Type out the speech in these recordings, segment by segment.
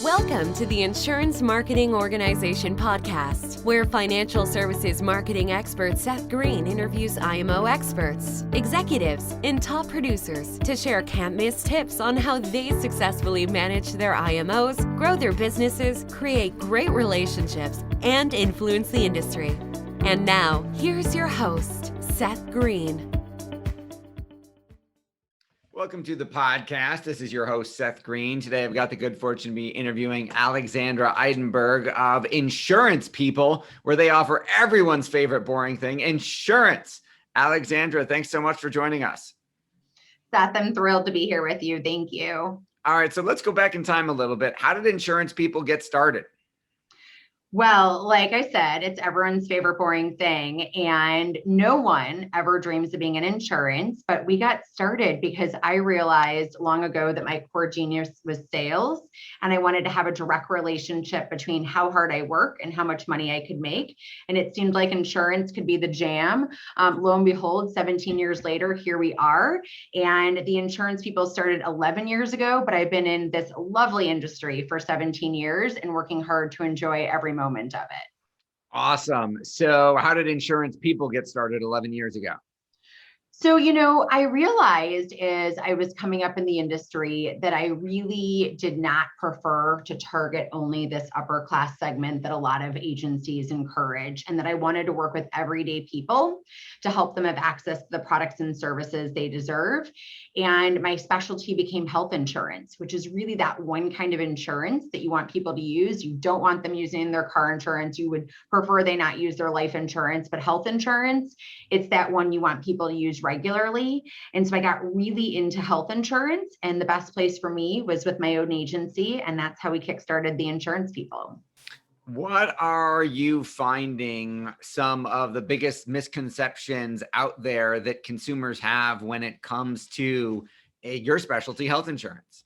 Welcome to the Insurance Marketing Organization podcast, where financial services marketing expert Seth Green interviews IMO experts, executives, and top producers to share can't-miss tips on how they successfully manage their IMOs, grow their businesses, create great relationships, and influence the industry. And now, here's your host, Seth Green. Welcome to the podcast. This is your host, Seth Green. Today, I've got the good fortune to be interviewing Alexandra Eidenberg of Insurance People, where they offer everyone's favorite boring thing, insurance. Alexandra, thanks so much for joining us. Seth, I'm thrilled to be here with you. Thank you. All right, so let's go back in time a little bit. How did Insurance People get started? Well, like I said, it's everyone's favorite boring thing, and no one ever dreams of being in insurance, but we got started because I realized long ago that my core genius was sales, and I wanted to have a direct relationship between how hard I work and how much money I could make, and it seemed like insurance could be the jam. Lo and behold, 17 years later, here we are, and the Insurance People started 11 years ago, but I've been in this lovely industry for 17 years and working hard to enjoy every moment of it. Awesome. So how did Insurance People get started 11 years ago? So, I realized as I was coming up in the industry that I really did not prefer to target only this upper class segment that a lot of agencies encourage, and that I wanted to work with everyday people to help them have access to the products and services they deserve. And my specialty became health insurance, which is really that one kind of insurance that you want people to use. You don't want them using their car insurance. You would prefer they not use their life insurance, but health insurance, it's that one you want people to use regularly. And so I got really into health insurance, and the best place for me was with my own agency. And that's how we kickstarted the Insurance People. What are you finding some of the biggest misconceptions out there that consumers have when it comes to your specialty, health insurance?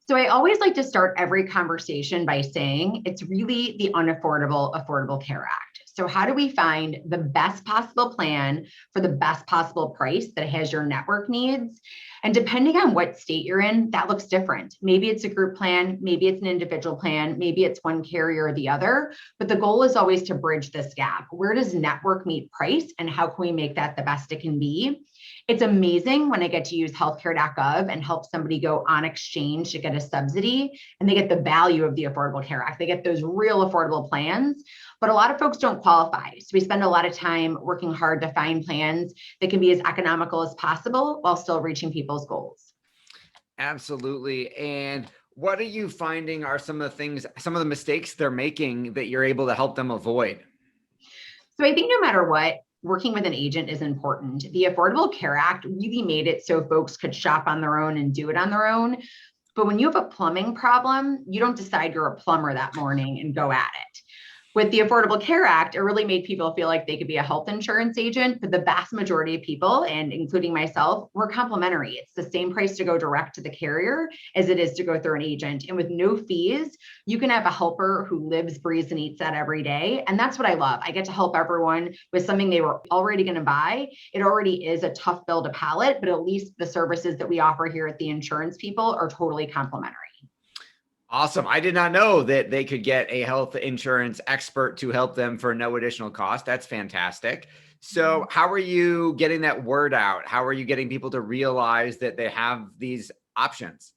So I always like to start every conversation by saying it's really the unaffordable Affordable Care Act. So how do we find the best possible plan for the best possible price that has your network needs? And depending on what state you're in, that looks different. Maybe it's a group plan, maybe it's an individual plan, maybe it's one carrier or the other, but the goal is always to bridge this gap. Where does network meet price, and how can we make that the best it can be? It's amazing when I get to use healthcare.gov and help somebody go on exchange to get a subsidy, and they get the value of the Affordable Care Act. They get those real affordable plans, but a lot of folks don't qualify. So we spend a lot of time working hard to find plans that can be as economical as possible while still reaching people's goals. Absolutely. And what are you finding are some of the mistakes they're making that you're able to help them avoid? So I think no matter what, working with an agent is important. The Affordable Care Act really made it so folks could shop on their own and do it on their own. But when you have a plumbing problem, you don't decide you're a plumber that morning and go at it. With the Affordable Care Act, it really made people feel like they could be a health insurance agent, but the vast majority of people, and including myself, were complimentary. It's the same price to go direct to the carrier as it is to go through an agent. And with no fees, you can have a helper who lives, breathes, and eats that every day. And that's what I love. I get to help everyone with something they were already going to buy. It already is a tough bill to palate, but at least the services that we offer here at the Insurance People are totally complimentary. Awesome. I did not know that they could get a health insurance expert to help them for no additional cost. That's fantastic. So how are you getting that word out? How are you getting people to realize that they have these options?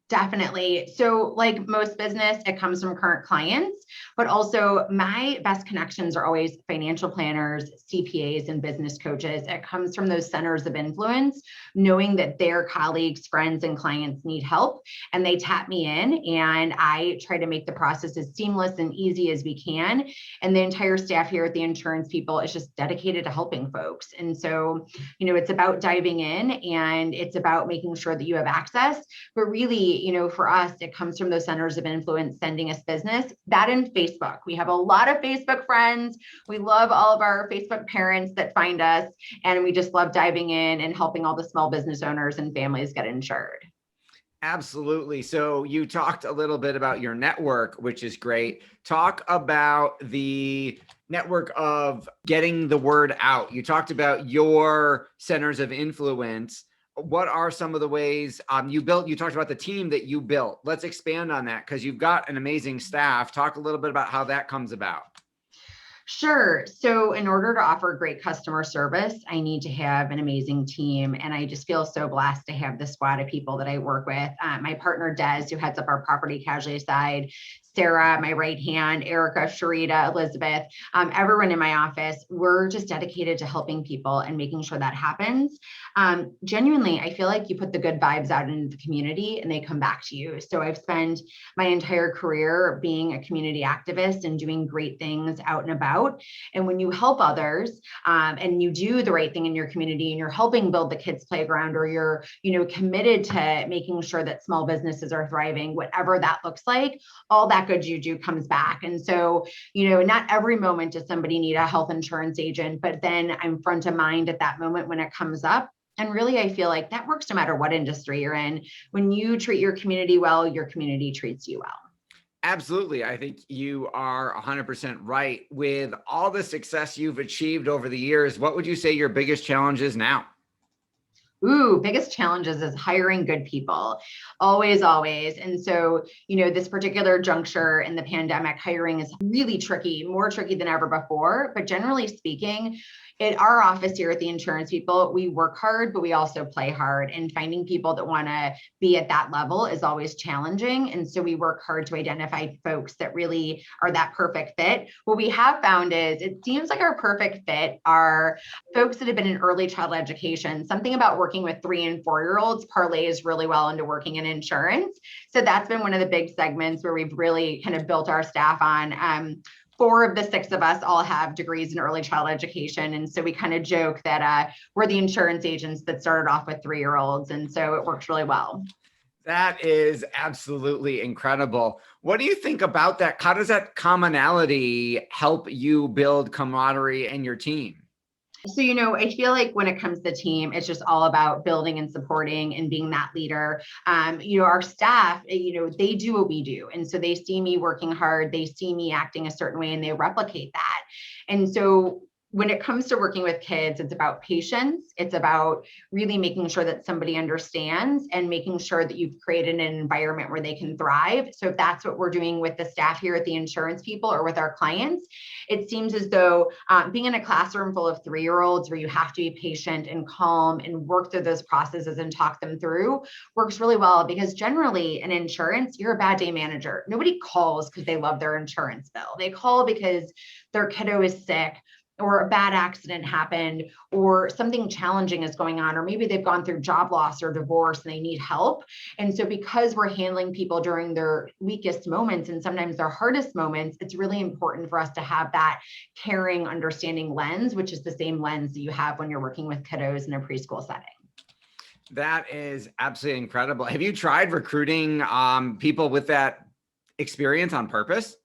Definitely. So like most business, it comes from current clients, but also my best connections are always financial planners, CPAs, and business coaches. It comes from those centers of influence, knowing that their colleagues, friends, and clients need help, and they tap me in, and I try to make the process as seamless and easy as we can. And the entire staff here at the Insurance People is just dedicated to helping folks. And so, it's about diving in, and it's about making sure that you have access, but really, for us, it comes from those centers of influence sending us business. That and Facebook. We have a lot of Facebook friends. We love all of our Facebook parents that find us, and we just love diving in and helping all the small business owners and families get insured. Absolutely. So you talked a little bit about your network, which is great. Talk about the network of getting the word out. You talked about your centers of influence. what are some of the ways you talked about the team that you built. Let's expand on that because you've got an amazing staff. Talk a little bit about how that comes about. Sure. So in order to offer great customer service, I need to have an amazing team. And I just feel so blessed to have the squad of people that I work with. My partner, Des, who heads up our property casualty side, Sarah, my right hand, Erica, Sharita, Elizabeth, everyone in my office, we're just dedicated to helping people and making sure that happens. Genuinely, I feel like you put the good vibes out into the community and they come back to you. So I've spent my entire career being a community activist and doing great things out and about. And when you help others and you do the right thing in your community and you're helping build the kids' playground, or you're, committed to making sure that small businesses are thriving, whatever that looks like, all that good juju comes back. And so, not every moment does somebody need a health insurance agent, but then I'm front of mind at that moment when it comes up. And really, I feel like that works no matter what industry you're in. When you treat your community well, your community treats you well. Absolutely. I think you are 100% right. With all the success you've achieved over the years, what would you say your biggest challenge is now? Biggest challenges is hiring good people. Always. And so, this particular juncture in the pandemic, hiring is really tricky, more tricky than ever before. But generally speaking, at our office here at the Insurance People, we work hard, but we also play hard, and finding people that want to be at that level is always challenging. And so we work hard to identify folks that really are that perfect fit. What we have found is it seems like our perfect fit are folks that have been in early childhood education. Something about working with 3 and 4-year-olds parlays really well into working in insurance. So that's been one of the big segments where we've really kind of built our staff on. 4 of the 6 of us all have degrees in early childhood education. And so we kind of joke that we're the insurance agents that started off with 3-year-olds. And so it works really well. That is absolutely incredible. What do you think about that? How does that commonality help you build camaraderie in your team? So, I feel like when it comes to the team, it's just all about building and supporting and being that leader. Our staff, they do what we do. And so they see me working hard, they see me acting a certain way, and they replicate that. And so when it comes to working with kids, it's about patience. It's about really making sure that somebody understands and making sure that you've created an environment where they can thrive. So if that's what we're doing with the staff here at the Insurance People or with our clients, it seems as though being in a classroom full of 3-year-olds where you have to be patient and calm and work through those processes and talk them through works really well, because generally in insurance, you're a bad day manager. Nobody calls because they love their insurance bill. They call because their kiddo is sick, or a bad accident happened, or something challenging is going on, or maybe they've gone through job loss or divorce and they need help. And so because we're handling people during their weakest moments and sometimes their hardest moments, it's really important for us to have that caring, understanding lens, which is the same lens that you have when you're working with kiddos in a preschool setting. That is absolutely incredible. Have you tried recruiting people with that experience on purpose?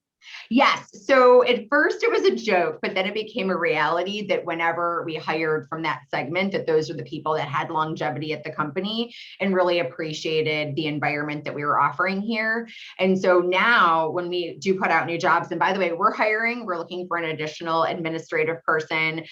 Yes. So at first it was a joke, but then it became a reality that whenever we hired from that segment, that those are the people that had longevity at the company and really appreciated the environment that we were offering here. And so now when we do put out new jobs, and by the way, we're looking for an additional administrative person.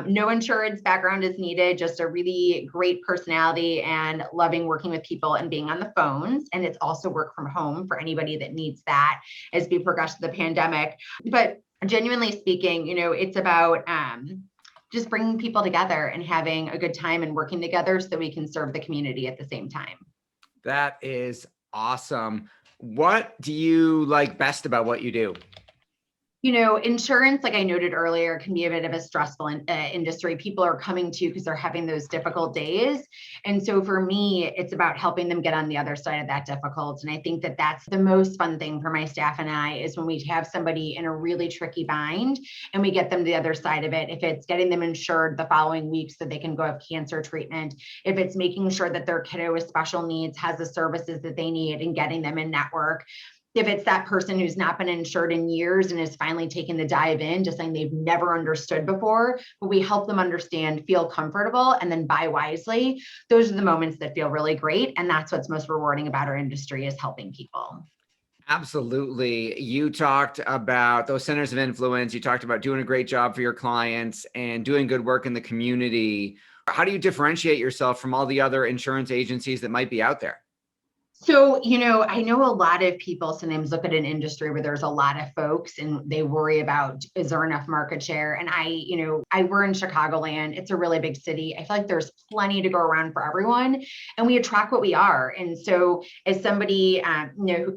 No insurance background is needed, just a really great personality and loving working with people and being on the phones. And it's also work from home for anybody that needs that as we progress to the pandemic. But genuinely speaking, it's about just bringing people together and having a good time and working together so that we can serve the community at the same time. That is awesome. What do you like best about what you do? Insurance, like I noted earlier, can be a bit of a stressful industry. People are coming to because they're having those difficult days. And so for me, it's about helping them get on the other side of that difficult. And I think that that's the most fun thing for my staff and I is when we have somebody in a really tricky bind and we get them to the other side of it. If it's getting them insured the following week so they can go have cancer treatment, if it's making sure that their kiddo with special needs has the services that they need and getting them in network, if it's that person who's not been insured in years and is finally taking the dive in, just saying they've never understood before, but we help them understand, feel comfortable, and then buy wisely. Those are the moments that feel really great. And that's what's most rewarding about our industry is helping people. Absolutely. You talked about those centers of influence. You talked about doing a great job for your clients and doing good work in the community. How do you differentiate yourself from all the other insurance agencies that might be out there? So, I know a lot of people sometimes look at an industry where there's a lot of folks and they worry about, is there enough market share? And we're in Chicagoland. It's a really big city. I feel like there's plenty to go around for everyone, and we attract what we are. And so as somebody, I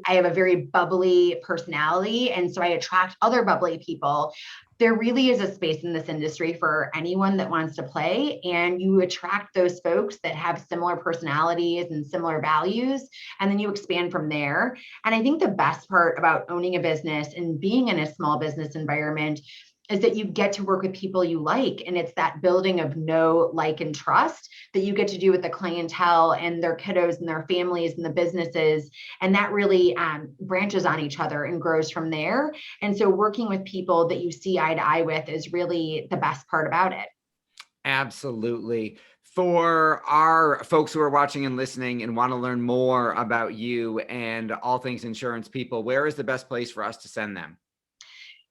have a very bubbly personality. And so I attract other bubbly people. There really is a space in this industry for anyone that wants to play, and you attract those folks that have similar personalities and similar values, and then you expand from there. And I think the best part about owning a business and being in a small business environment is that you get to work with people you like. And it's that building of know, like, and trust that you get to do with the clientele and their kiddos and their families and the businesses. And that really branches on each other and grows from there. And so working with people that you see eye to eye with is really the best part about it. Absolutely. For our folks who are watching and listening and want to learn more about you and all things insurance people, where is the best place for us to send them?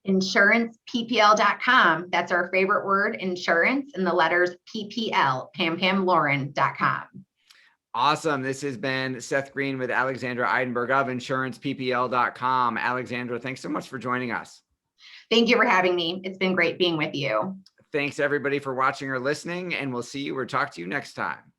InsurancePPL.com. That's our favorite word, insurance, and the letters PPL, PamPamLauren.com. Awesome. This has been Seth Green with Alexandra Eidenberg of InsurancePPL.com. Alexandra, thanks so much for joining us. Thank you for having me. It's been great being with you. Thanks everybody for watching or listening, and we'll see you or talk to you next time.